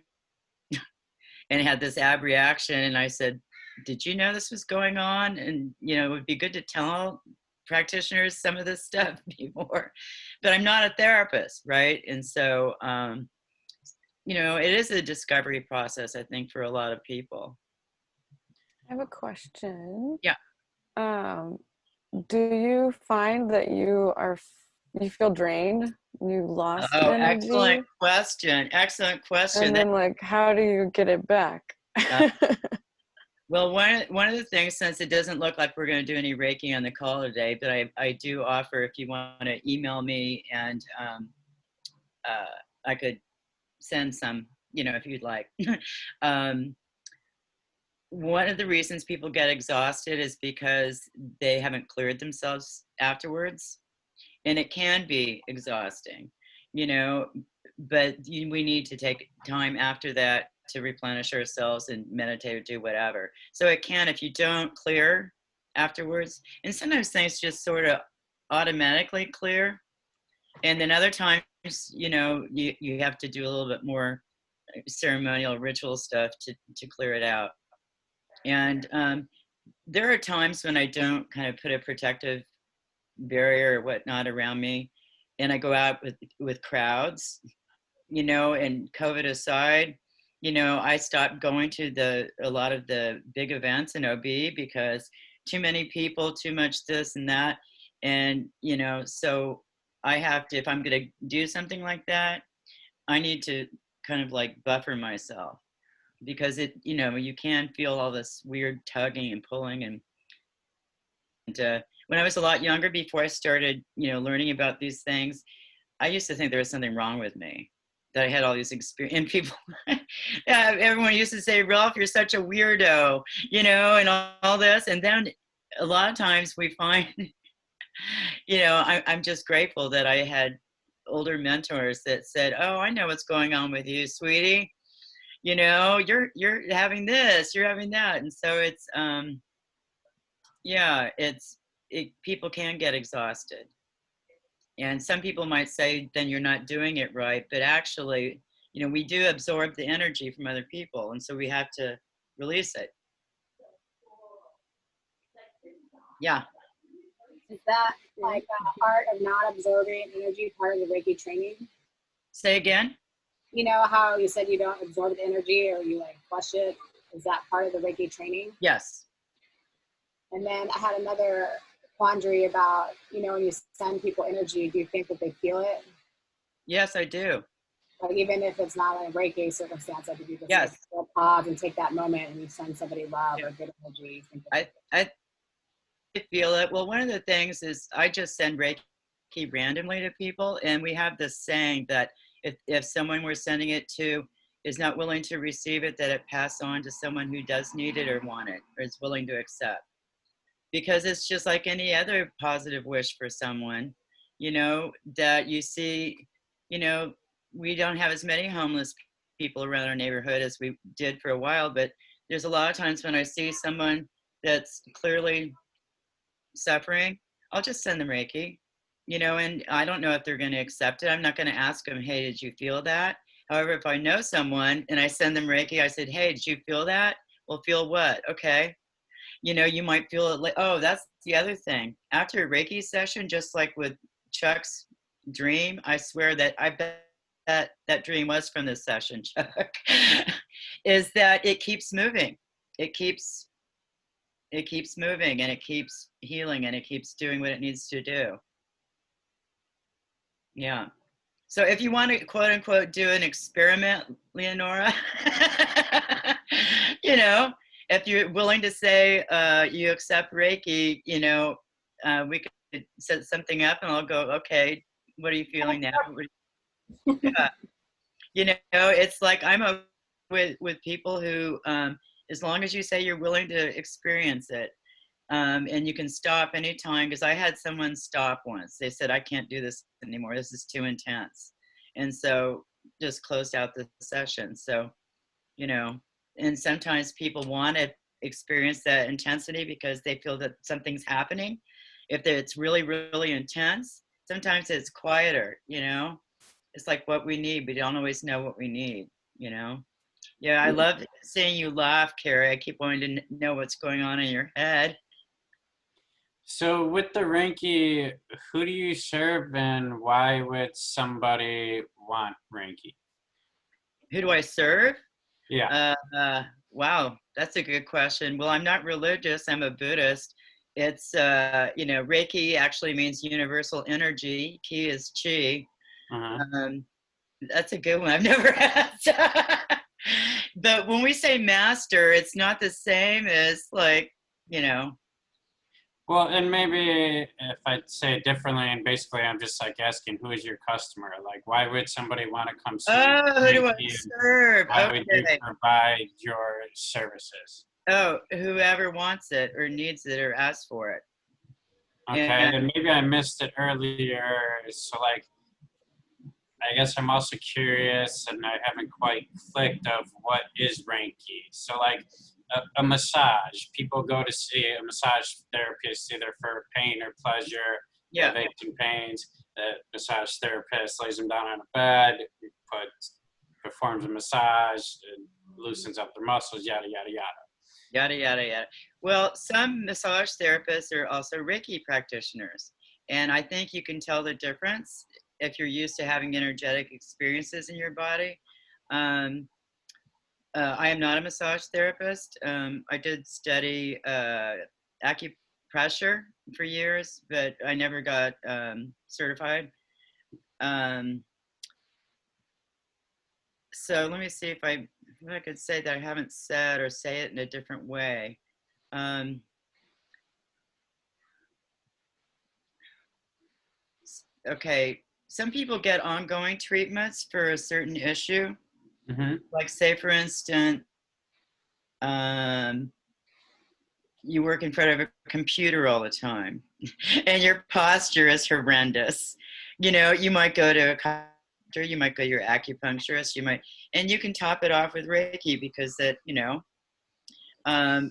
S4: and had this ab reaction. And I said, did you know this was going on? And, you know, it would be good to tell practitioners some of this stuff before, but I'm not a therapist, right? And so, you know, it is a discovery process, I think, for a lot of people.
S3: I have a question.
S4: Yeah.
S3: Do you find that you feel drained? You lost energy?
S4: Excellent question. Excellent question.
S3: And then, like, how do you get it back?
S4: Well, one of the things, since it doesn't look like we're going to do any Reiki on the call today, but I do offer, if you want to email me, and I could send some, you know, if you'd like. One of the reasons people get exhausted is because they haven't cleared themselves afterwards. And it can be exhausting, you know, but we need to take time after that to replenish ourselves and meditate or do whatever. So it can, if you don't clear afterwards, and sometimes things just sort of automatically clear. And then other times, you know, you have to do a little bit more ceremonial ritual stuff to clear it out. And there are times when I don't kind of put a protective barrier or whatnot around me, and I go out with crowds, you know, and COVID aside, you know, I stopped going to a lot of the big events in OB because too many people, too much this and that. And, you know, so I have to, if I'm going to do something like that, I need to kind of like buffer myself, because it, you know, you can feel all this weird tugging and pulling. And when I was a lot younger, before I started, you know, learning about these things, I used to think there was something wrong with me, that I had all these experience. And people, everyone used to say, Relf, you're such a weirdo, you know, and all this. And then a lot of times we find, you know, I'm just grateful that I had older mentors that said, oh, I know what's going on with you, sweetie. You know, you're having this, you're having that. And so it's, yeah, people can get exhausted. And some people might say, then you're not doing it right. But actually, you know, we do absorb the energy from other people. And so we have to release it. Yeah.
S6: Is that like the art of not absorbing energy part of the Reiki training?
S4: Say again?
S6: You know how you said you don't absorb the energy or you like flush it? Is that part of the Reiki training?
S4: Yes.
S6: And then I had another quandary about, you know, when you send people energy, do you think that they feel it?
S4: Yes, I do.
S6: Like even if it's not a Reiki circumstance, like if you just
S4: yes.
S6: like, pause and take that moment and you send somebody love or good energy.
S4: I feel it. Well, one of the things is I just send Reiki randomly to people, and we have this saying that if someone we're sending it to is not willing to receive it, that it pass on to someone who does need it or want it or is willing to accept. Because it's just like any other positive wish for someone, you know, that you see, you know, we don't have as many homeless people around our neighborhood as we did for a while, but there's a lot of times when I see someone that's clearly suffering, I'll just send them Reiki, you know, and I don't know if they're going to accept it. I'm not going to ask them, hey, did you feel that? However, if I know someone and I send them Reiki, I said, hey, did you feel that? Well, feel what? Okay. You know, you might feel it like, oh, that's the other thing. After a Reiki session, just like with Chuck's dream, I swear that I bet that dream was from this session, Chuck, is that it keeps moving. It keeps moving, and it keeps healing, and it keeps doing what it needs to do. Yeah. So if you want to quote unquote do an experiment, Leonora, you know, if you're willing to say you accept Reiki, you know, we could set something up and I'll go, okay, what are you feeling now? Yeah. You know, it's like I'm with people who, as long as you say you're willing to experience it, and you can stop anytime, because I had someone stop once. They said, I can't do this anymore. This is too intense. And so just closed out the session. So, you know, and sometimes people want to experience that intensity because they feel that something's happening. If it's really, really intense, sometimes it's quieter, you know. It's like what we need. We don't always know what we need, you know. Yeah, I love seeing you laugh, Carrie. I keep wanting to know what's going on in your head.
S2: So with the Reiki, who do you serve and why would somebody want Reiki?
S4: Who do I serve?
S2: Yeah.
S4: Wow, that's a good question. Well, I'm not religious. I'm a Buddhist. It's, you know, Reiki actually means universal energy. Ki is chi.
S2: Uh-huh.
S4: That's a good one. I've never had. But when we say master, it's not the same as like, you know.
S2: Well, and maybe if I say it differently, and basically I'm just like asking, who is your customer? Like, why would somebody want to come see you?
S4: Oh, who do I serve?
S2: Why would you
S4: Okay.
S2: provide your services?
S4: Oh, whoever wants it or needs it or asks for it.
S2: Okay, and maybe I missed it earlier. So like, I guess I'm also curious, and I haven't quite clicked of what is Reiki. So like a massage, people go to see a massage therapist either for pain or pleasure.
S4: Yeah.
S2: They have aching pains. The massage therapist lays them down on a bed, performs a massage, loosens up their muscles, yada yada yada.
S4: Yada, yada, yada. Well, some massage therapists are also Reiki practitioners. And I think you can tell the difference if you're used to having energetic experiences in your body. I am not a massage therapist. I did study acupressure for years, but I never got certified. So let me see if I could say that I haven't said, or say it in a different way. Okay, some people get ongoing treatments for a certain issue.
S2: Mm-hmm.
S4: Like say, for instance, you work in front of a computer all the time and your posture is horrendous. You know, you might go to a doctor, you might go to your acupuncturist, and you can top it off with Reiki because that, you know,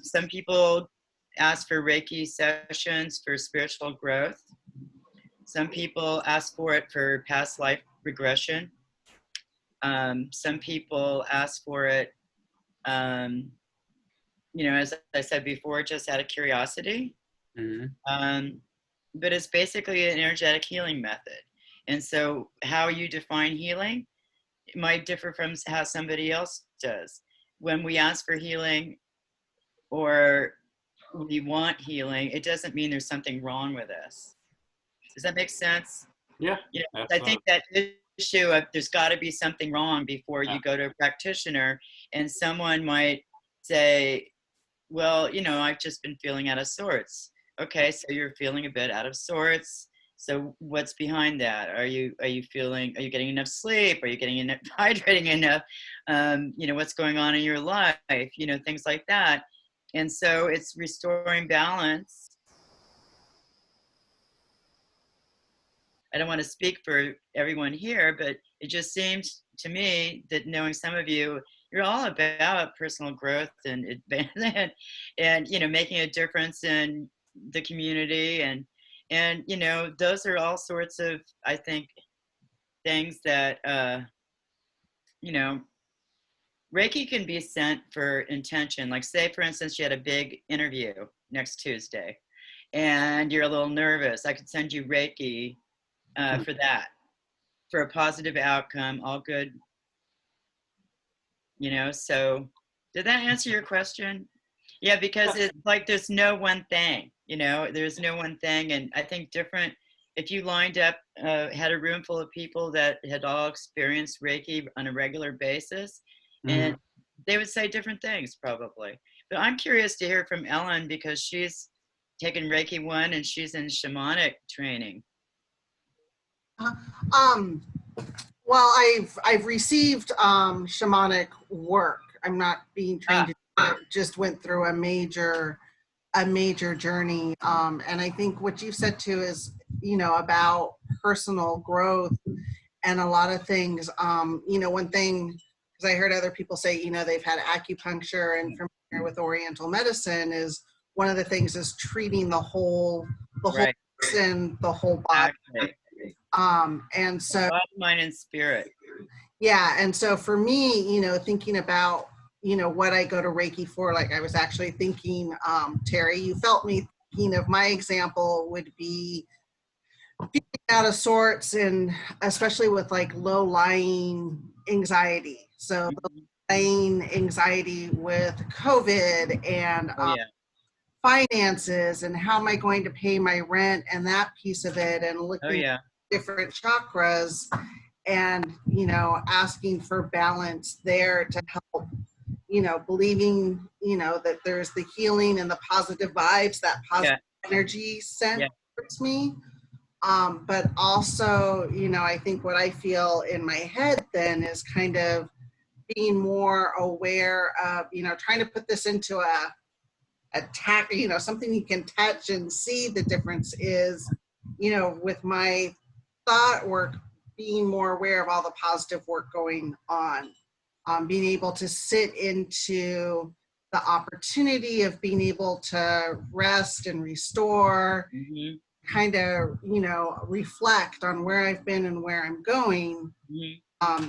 S4: some people ask for Reiki sessions for spiritual growth. Some people ask for it for past life regression. Some people ask for it, you know, as I said before, just out of curiosity.
S2: Mm-hmm.
S4: But it's basically an energetic healing method. And so how you define healing, it might differ from how somebody else does. When we ask for healing or we want healing, it doesn't mean there's something wrong with us. Does that make sense?
S2: Yeah.
S4: You know, I think that issue of there's got to be something wrong before you go to a practitioner, and someone might say, well, you know, I've just been feeling out of sorts. Okay, so you're feeling a bit out of sorts. So what's behind that? Are you getting enough sleep? Are you getting enough hydrating enough? What's going on in your life? Things like that. And so it's restoring balance. I don't want to speak for everyone here, but it just seems to me that knowing some of you, you're all about personal growth and advancement and making a difference in the community and those are all sorts of, I think, things that Reiki can be sent for intention. Like, say for instance you had a big interview next Tuesday and you're a little nervous, I could send you Reiki for that, for a positive outcome, all good. So did that answer your question? Yeah, because it's like there's no one thing, there's no one thing. And I think if you lined up, had a room full of people that had all experienced Reiki on a regular basis, and they would say different things probably. But I'm curious to hear from Ellen because she's taken Reiki 1 and she's in shamanic training.
S7: Well, I've received shamanic work. I'm not being trained to do it. Just went through a major journey. And I think what you said too is, about personal growth and a lot of things. One thing, because I heard other people say, they've had acupuncture and familiar with Oriental medicine, is one of the things is treating the whole
S4: Right.
S7: person, the whole body.
S4: Exactly.
S7: And so
S4: body, mind, and spirit.
S7: Yeah. And so for me, thinking about, what I go to Reiki for, like I was actually thinking, Terrie, you felt me thinking of my example would be feeling out of sorts, and especially with like low-lying anxiety. So low-lying anxiety with COVID and finances and how am I going to pay my rent and that piece of it, and looking at different chakras and asking for balance there to help, believing that there's the healing and the positive vibes, that positive energy sent towards me, but also I think what I feel in my head then is kind of being more aware of trying to put this into a something you can touch and see the difference is, with my thought work, being more aware of all the positive work going on, being able to sit into the opportunity of being able to rest and restore, kind of, reflect on where I've been and where I'm going.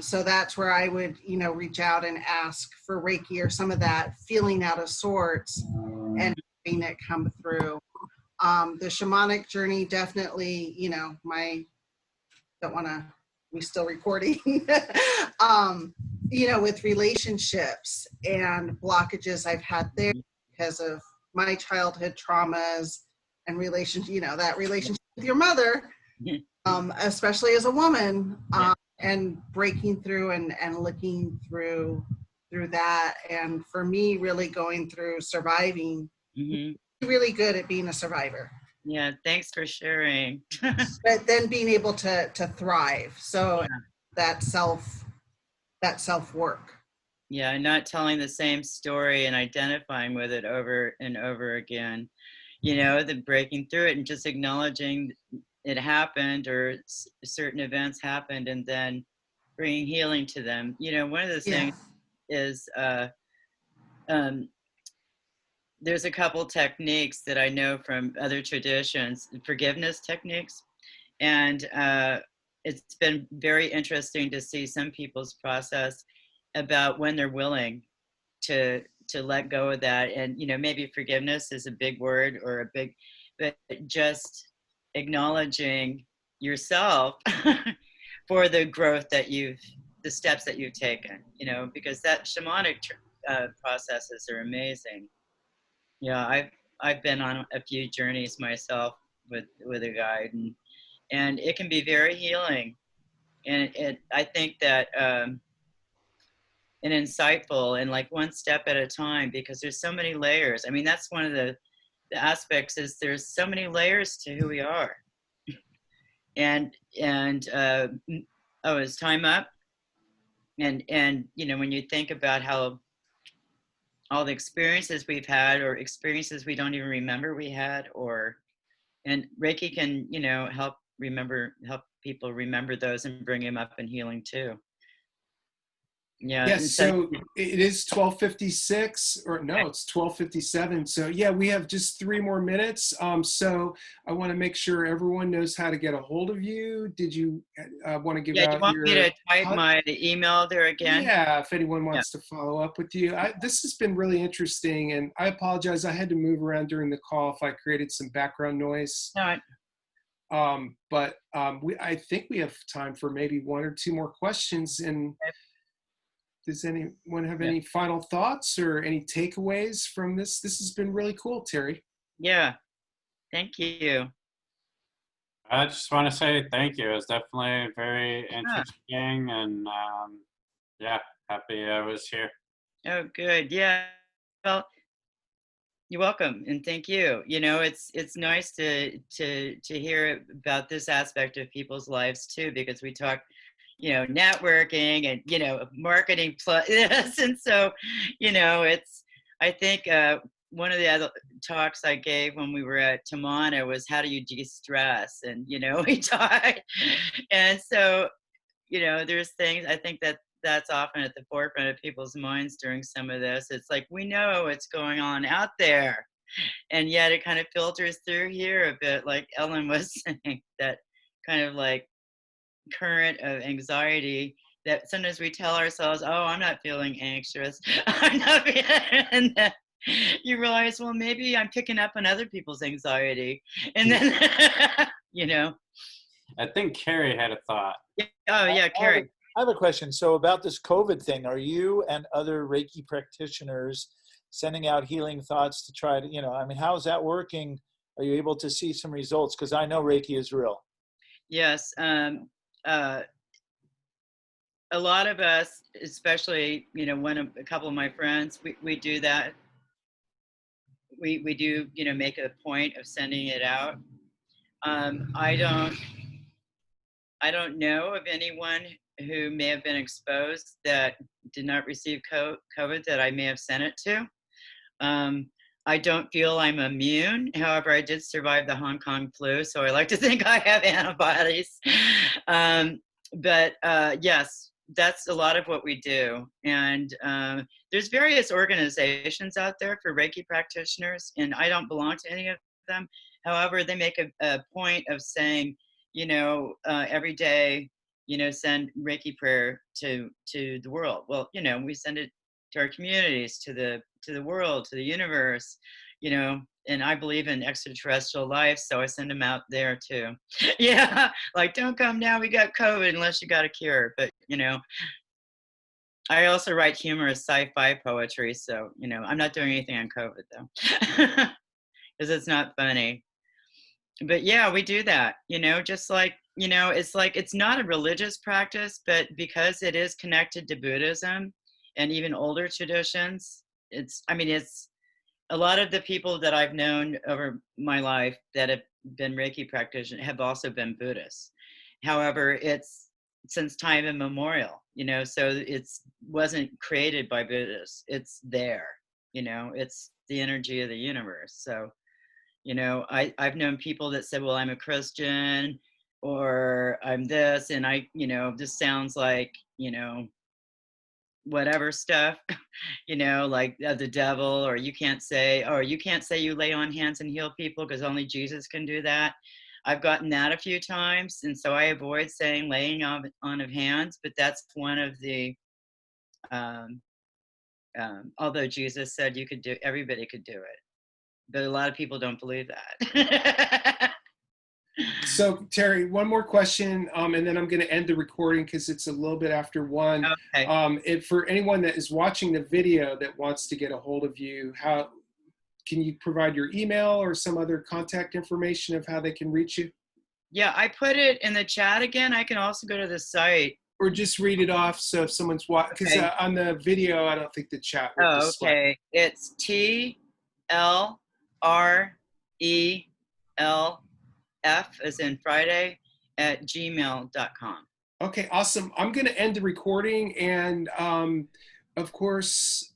S7: So that's where I would, reach out and ask for Reiki or some of that feeling out of sorts and having it come through. The shamanic journey, definitely, we still recording, with relationships and blockages I've had there because of my childhood traumas and that relationship with your mother, especially as a woman, and breaking through and looking through that. And for me, really going through surviving, really good at being a survivor.
S4: Yeah, thanks for sharing.
S7: But then being able to thrive. So that self work.
S4: Yeah, and not telling the same story and identifying with it over and over again. The breaking through it and just acknowledging it happened or certain events happened and then bringing healing to them. One of those things is there's a couple techniques that I know from other traditions, forgiveness techniques. And it's been very interesting to see some people's process about when they're willing to let go of that. And, maybe forgiveness is a big word but just acknowledging yourself for the growth the steps that you've taken, because that shamanic processes are amazing. Yeah, I've been on a few journeys myself with a guide, and it can be very healing, and I think that and insightful, and like one step at a time, because there's so many layers. I mean, that's one of the aspects is there's so many layers to who we are. Oh, is time up? And you know, when you think about how all the experiences we've had, or experiences we don't even remember we had, and Reiki can, you know, help people remember those and bring them up in healing too. Yeah.
S1: Yes, so it is 12:56, or no, it's 12:57. So yeah, we have just 3 more minutes. So I want to make sure everyone knows how to get a hold of you. Did you want to give
S4: Yeah, do you
S1: out
S4: want me
S1: your
S4: to type my email there again?
S1: Yeah, if anyone
S4: Yeah.
S1: wants to follow up with you. This has been really interesting, and I apologize. I had to move around during the call if I created some background noise.
S4: No,
S1: I think we have time for maybe 1 or 2 more questions. And does anyone have any final thoughts or any takeaways from this? This has been really cool, Terrie.
S4: yeah, thank you.
S2: I just want to say thank you. It was definitely very interesting, and yeah, happy I was here.
S4: Oh, good. Yeah. Well, you're welcome, and thank you. You know, it's nice to hear about this aspect of people's lives too, because we talk, you know, networking and, you know, marketing plus this, and so, you know, I think one of the other talks I gave when we were at Tamana was how do you de-stress, and you know, we talked, and so, you know, there's things I think that's often at the forefront of people's minds during some of this. It's like, we know what's going on out there, and yet it kind of filters through here a bit, like Ellen was saying, that kind of like current of anxiety that sometimes we tell ourselves, oh, I'm not feeling anxious. I'm not and then you realize, well, maybe I'm picking up on other people's anxiety. And then, you know.
S2: I think Carrie had a thought.
S4: Oh, yeah, Carrie.
S5: I have a question. So about this COVID thing, are you and other Reiki practitioners sending out healing thoughts to try to, you know, I mean, how's that working? Are you able to see some results? Because I know Reiki is real.
S4: Yes. A lot of us, especially, you know, a couple of my friends, we do that. We do, you know, make a point of sending it out. I don't know of anyone who may have been exposed that did not receive COVID that I may have sent it to. I don't feel I'm immune. However, I did survive the Hong Kong flu, so I like to think I have antibodies. Yes, that's a lot of what we do. And there's various organizations out there for Reiki practitioners, and I don't belong to any of them. However, they make a point of saying, you know, every day, you know, send Reiki prayer to the world. Well, you know, we send it to our communities, to the world, to the universe, you know, and I believe in extraterrestrial life, so I send them out there too. Yeah, like, don't come now, we got COVID, unless you got a cure. But, you know, I also write humorous sci-fi poetry, so, you know, I'm not doing anything on COVID though, because it's not funny. But yeah, we do that, you know, just like, you know, it's like, it's not a religious practice, but because it is connected to Buddhism and even older traditions, it's a lot of the people that I've known over my life that have been Reiki practitioners have also been Buddhists. However, it's since time immemorial, you know, so it's wasn't created by Buddhists. It's there, you know, it's the energy of the universe. So, you know, I've known people that said, well, I'm a Christian, or I'm this, and you know, this sounds like, you know, whatever stuff, you know, like the devil, or you can't say you lay on hands and heal people because only Jesus can do that. I've gotten that a few times, and so I avoid saying laying on of hands, but that's one of the, although Jesus said everybody could do it, but a lot of people don't believe that.
S1: So Terrie, one more question, and then I'm going to end the recording because it's a little bit after 1.
S4: Okay.
S1: For anyone that is watching the video that wants to get a hold of you, how can you provide your email or some other contact information of how they can reach you?
S4: Yeah, I put it in the chat again. I can also go to the site.
S1: Or just read it off, so if someone's watching, because on the video, I don't think the chat will display.
S4: Okay. It's TLRELF as in Friday @gmail.com.
S1: Okay, awesome. I'm going to end the recording, and of course,